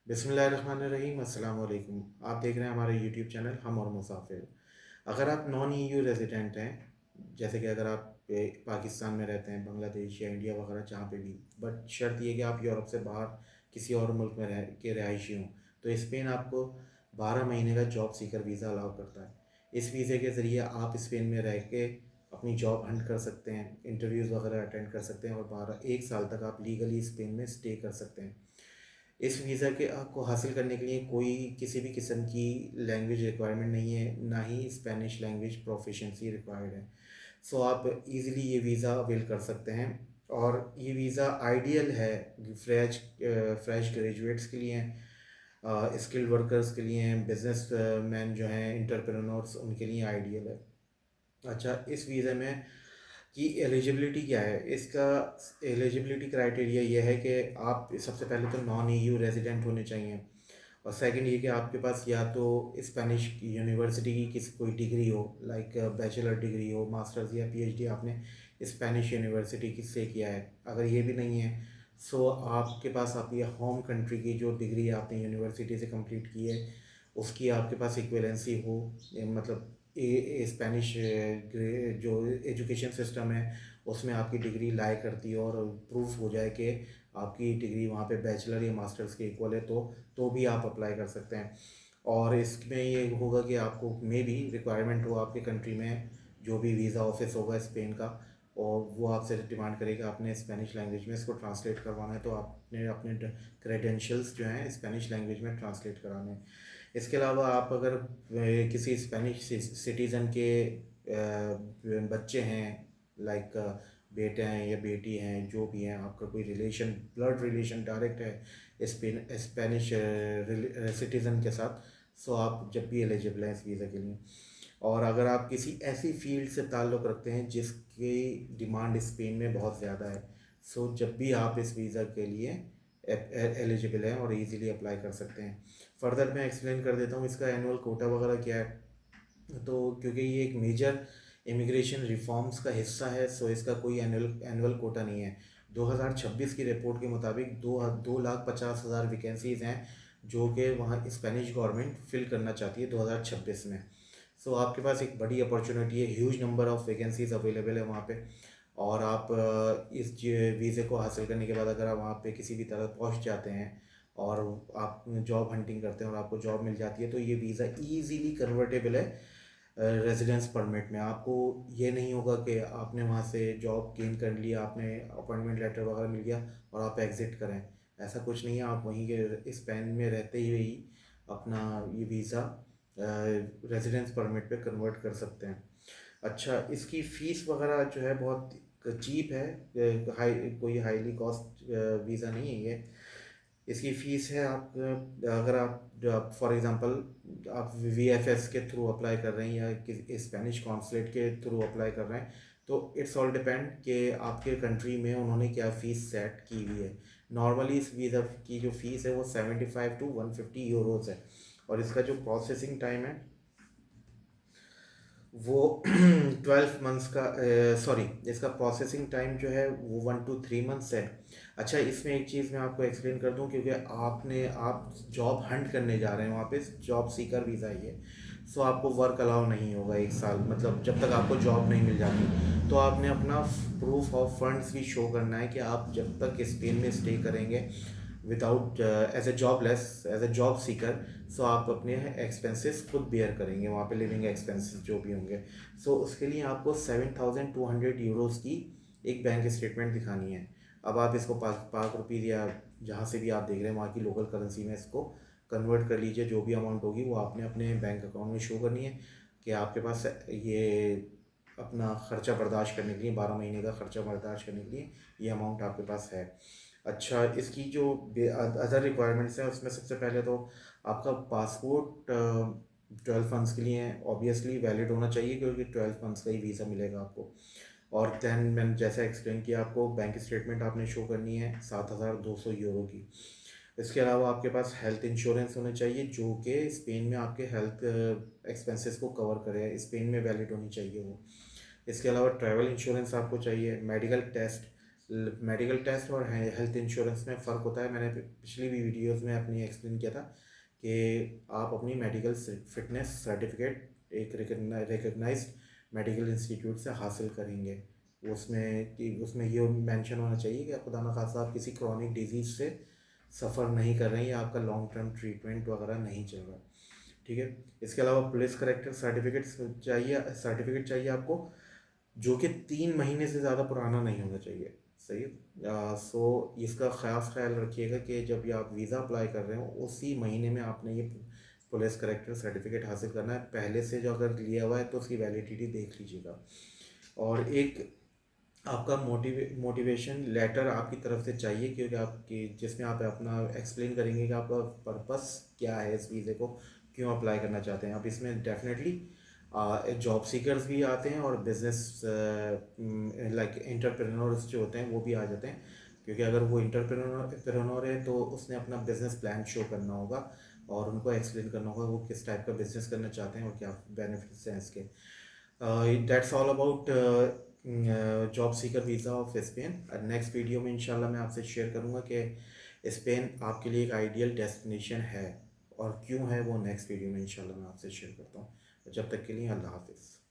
बिस्मिल्लाहिर्रहमानिर्रहीम अस्सलाम वालेकुम। आप देख रहे हैं हमारे यूट्यूब चैनल हम और मुसाफिर। अगर आप नॉन ईयू रेजिडेंट हैं, जैसे कि अगर आप पाकिस्तान में रहते हैं, बांग्लादेश या इंडिया वगैरह जहाँ पे भी, बट शर्त ये कि आप यूरोप से बाहर किसी और मुल्क में रह के रहायशी हों, तो स्पेन आपको 12 महीने का जॉब सीकर वीज़ा अलाउ करता है। इस वीज़े के ज़रिए आप स्पेन में रह के अपनी जॉब हंट कर सकते हैं, इंटरव्यूज़ वगैरह अटेंड कर सकते हैं और 1 साल तक आप लीगली स्पेन में स्टे कर सकते हैं। इस वीज़ा के को हासिल करने के लिए कोई किसी भी किस्म की लैंग्वेज रिक्वायरमेंट नहीं है, ना ही स्पेनिश लैंग्वेज प्रोफिशिएंसी रिक्वायर्ड है। सो आप इजीली ये वीज़ा अवेल कर सकते हैं। और ये वीज़ा आइडियल है फ्रेश फ्रेश ग्रेजुएट्स के लिए, स्किल्ड वर्कर्स के लिए, बिजनेस मैन जो हैं, इंटरप्रेन्योर्स, उनके लिए आइडियल है। अच्छा, इस वीज़े में कि एलिजिबिलिटी क्या है इसका। एलिजिबिलिटी क्राइटेरिया ये है कि आप सबसे पहले तो नॉन ईयू रेजिडेंट होने चाहिए, और सेकंड ये कि आपके पास या तो स्पेनिश यूनिवर्सिटी की किसी कोई डिग्री हो, लाइक बैचलर डिग्री हो, मास्टर्स या पीएचडी आपने स्पेनिश यूनिवर्सिटी की से किया है। अगर ये भी नहीं है, सो आपके पास आपकी होम कंट्री की जो डिग्री आपने यूनिवर्सिटी से कंप्लीट की है उसकी आपके पास इक्विवेलेंसी हो, मतलब स्पेनिश जो एजुकेशन सिस्टम है उसमें आपकी डिग्री लाई करती है और प्रूफ हो जाए कि आपकी डिग्री वहाँ पे बैचलर या मास्टर्स के इक्वल है, तो भी आप अप्लाई कर सकते हैं। और इसमें ये होगा कि आपको मे भी रिक्वायरमेंट हो आपके कंट्री में, जो भी वीज़ा ऑफिस होगा स्पेन का, और वो आपसे डिमांड करेगा आपने स्पेनिश लैंग्वेज में इसको ट्रांसलेट करवाना है, तो आपने अपने क्रेडेंशियल्स जो हैं स्पेनिश लैंग्वेज में ट्रांसलेट कराने हैं। इसके अलावा आप अगर किसी स्पेनिश सिटीज़न के बच्चे हैं, लाइक बेटे हैं या बेटी हैं, जो भी हैं, आपका कोई रिलेशन, ब्लड रिलेशन डायरेक्ट है स्पेनिश सिटीज़न के साथ, सो आप जब भी एलिजिबल हैं इस वीज़ा के लिए। और अगर आप किसी ऐसी फील्ड से ताल्लुक़ रखते हैं जिसकी डिमांड स्पेन में बहुत ज़्यादा है, सो जब भी आप इस वीज़ा के लिए एलिजिबल हैं और इजीली अप्लाई कर सकते हैं। फर्दर मैं एक्सप्लेन कर देता हूँ इसका एनुअल कोटा वगैरह क्या है। तो क्योंकि ये एक मेजर इमिग्रेशन रिफॉर्म्स का हिस्सा है, सो इसका कोई एनुअल कोटा नहीं है। 2026 की रिपोर्ट के मुताबिक 2,50,000 वैकेंसीज़ हैं जो कि वहाँ स्पेनिश गवर्नमेंट फिल करना चाहती है 2026 में। सो आपके पास एक बड़ी अपॉर्चुनिटी है, huge number of vacancies available है वहाँ पे। और आप इस वीज़े को हासिल करने के बाद अगर आप वहाँ पे किसी भी तरह पहुँच जाते हैं और आप जॉब हंटिंग करते हैं और आपको जॉब मिल जाती है, तो ये वीज़ा ईजीली कन्वर्टेबल है रेजिडेंस परमिट में। आपको ये नहीं होगा कि आपने वहाँ से जॉब गेन कर लिया, आपने अपॉइंटमेंट लेटर वगैरह मिल गया और आप एग्ज़िट करें। ऐसा कुछ नहीं है, आप वहीं के स्पेन में रहते हुए ही अपना ये वीज़ा रेजिडेंस परमिट पे कन्वर्ट कर सकते हैं। अच्छा, इसकी फ़ीस वगैरह जो है बहुत चीप है, हाई कोई हाईली कॉस्ट वीज़ा नहीं है ये। इसकी फ़ीस है, आप अगर आप फॉर एग्ज़ाम्पल आप वीएफएस के थ्रू अप्लाई कर रहे हैं या किसी स्पेनिश कॉन्सुलेट के थ्रू अप्लाई कर रहे हैं, तो इट्स ऑल डिपेंड कि आपके कंट्री में उन्होंने क्या फ़ीस सेट की हुई है। नॉर्मली इस वीज़ा की जो फ़ीस है वो 75 to 150 यूरोज़ है, और इसका जो प्रोसेसिंग टाइम है वो 12 मंथ्स का, सॉरी, इसका प्रोसेसिंग टाइम जो है वो 1 to 3 मंथ्स है। अच्छा, इसमें एक चीज़ मैं आपको एक्सप्लेन कर दूं, क्योंकि आप जॉब हंट करने जा रहे हैं वहाँ पे, जॉब सीकर वीज़ा ही है, सो आपको वर्क अलाउ नहीं होगा 1 साल, मतलब जब तक आपको जॉब नहीं मिल जाती। तो आपने अपना प्रूफ ऑफ फंड्स भी शो करना है कि आप जब तक स्पेन में स्टे करेंगे without as a jobless, as a job seeker, so आप अपने एक्सपेंसेस खुद बेयर करेंगे वहाँ पे, लिविंग एक्सपेंसेस जो भी होंगे। सो उसके लिए आपको 7,200 यूरोज़ की एक बैंक स्टेटमेंट दिखानी है। अब आप इसको पाक पाक रुपीज़ या जहाँ से भी आप देख रहे हैं वहाँ की लोकल करेंसी में इसको कन्वर्ट कर लीजिए। जो भी अमाउंट होगी वो आपने अपने बैंक अकाउंट में शो करनी है कि आपके पास ये अपना ख़र्चा बर्दाश्त करने के लिए, 12 महीने का ख़र्चा बर्दाश्त करने के लिए ये अमाउंट आपके पास है। अच्छा, इसकी जो अदर रिक्वायरमेंट्स हैं उसमें सबसे पहले तो आपका पासपोर्ट 12 मंथ्स के लिए ऑब्वियसली वैलिड होना चाहिए, क्योंकि 12 मंथ्स का ही वीज़ा मिलेगा आपको। और दैन मैंने जैसा एक्सप्लेन किया आपको, बैंक स्टेटमेंट आपने शो करनी है 7,200 यूरो की। इसके अलावा आपके पास हेल्थ इंश्योरेंस होना चाहिए जो कि स्पेन में आपके हेल्थ एक्सपेंसेस को कवर करे, स्पेन में वैलिड होनी चाहिए वो। इसके अलावा ट्रैवल इंश्योरेंस आपको चाहिए, मेडिकल टेस्ट मेडिकल टेस्ट और हेल्थ इंश्योरेंस में फ़र्क होता है। मैंने पिछली भी वीडियोस में अपनी एक्सप्लेन किया था कि आप अपनी मेडिकल फिटनेस सर्टिफिकेट एक रिकग्नाइज्ड मेडिकल इंस्टीट्यूट से हासिल करेंगे। उसमें ये मेंशन होना चाहिए कि खुदा न खास्ता आप किसी क्रॉनिक डिजीज़ से सफ़र नहीं कर रहे हैं या आपका लॉन्ग टर्म ट्रीटमेंट वगैरह नहीं चल रहा। ठीक है। इसके अलावा पुलिस करेक्टर सर्टिफिकेट चाहिए आपको, जो कि 3 महीने से ज़्यादा पुराना नहीं होना चाहिए। सही है। सो इसका ख़ास ख्याल रखिएगा कि जब ये आप वीज़ा अप्लाई कर रहे हो उसी महीने में आपने ये पुलिस करेक्टर सर्टिफिकेट हासिल करना है। पहले से जो अगर लिया हुआ है तो उसकी वैलिडिटी देख लीजिएगा। और एक आपका मोटिवेशन लेटर आपकी तरफ से चाहिए, क्योंकि आपकी जिसमें आप अपना एक्सप्लेन करेंगे कि आपका पर्पस क्या है इस वीज़े को क्यों अप्लाई करना चाहते हैं। अब इसमें डेफिनेटली जॉब सीकर्स भी आते हैं और बिजनेस लाइक एंटरप्रेन्योर्स जो होते हैं वो भी आ जाते हैं, क्योंकि अगर वो एंटरप्रेन्योर है तो उसने अपना बिजनेस प्लान शो करना होगा और उनको एक्सप्लेन करना होगा वो किस टाइप का बिजनेस करना चाहते हैं और क्या बेनिफिट्स हैं इसके। That's all about job seeker visa of Spain. Next video में इंशाल्लाह मैं आपसे शेयर करूँगा कि स्पेन आपके लिए एक आइडियल डेस्टिनेशन है और क्यों है, वो नेक्स्ट वीडियो में इंशाल्लाह मैं आपसे शेयर करता हूँ। जब तक के लिए अल्लाह हाफिज़।